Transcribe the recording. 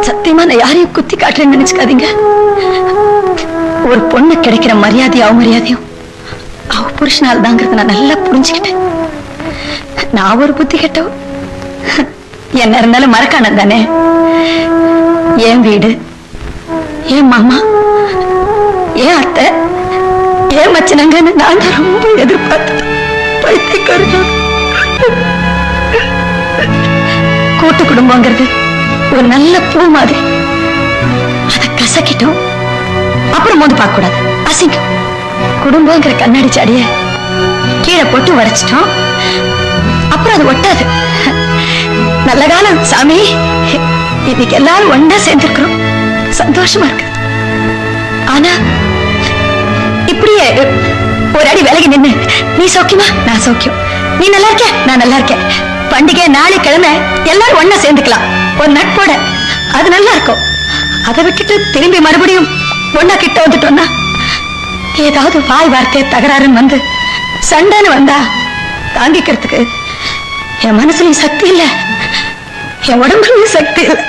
சத்தியமா நான் யாரையும் குத்தி காட்டுறேன்னு நினைச்சுக்காதீங்க. ஒரு பொண்ணு கிடைக்கிற மரியாதையும் அவமரியாதையும் அவ புருஷனால் தாங்கிறத நான் நல்லா புரிஞ்சுக்கிட்டேன். நான் ஒரு புத்தி கெட்டவ. என்ன இருந்தாலும் மறக்கானது தானே. என் வீடு, என் மாமா, என் அத்தை, என் மச்சனங்கன்னு நான் ரொம்ப எதிர்பார்த்தேன். கூட்டு குடும்பங்கிறது ஒரு நல்ல பூ மாதிரி. அதை கசக்கிட்டோம், அப்புறம் போது பார்க்க கூடாது, அசிங்கம். குடும்பங்கிற கண்ணாடி சாடிய கீழே போட்டு வரைச்சிட்டோம், அப்புறம் அது ஒட்டாது. நல்ல காலம் சாமி. இன்னைக்கு எல்லாரும் ஒன்னா சேர்ந்திருக்கிறோம், சந்தோஷமா இருக்கு. ஆனா இப்படியே ஒரு அடி விலகி நின்னு நீ சௌக்கியமா நான் சௌக்கியம், நீ நல்லா இருக்க நான் நல்லா இருக்கேன், பண்டிகை நாளை கிழமை எல்லாரும் ஒன்னா சேர்ந்துக்கலாம் ஒரு நட்போட, அது நல்லா இருக்கும். அதை விட்டுட்டு திரும்பி மறுபடியும் ஒன்னா கிட்ட வந்துட்டோம்னா ஏதாவது வாய் வார்த்தை தகராறுன்னு வந்து சண்டைன்னு வந்தா தாங்கிக்கிறதுக்கு என் மனசுலயும் சக்தி இல்ல, என் உடம்புலயும் சக்தி இல்லை.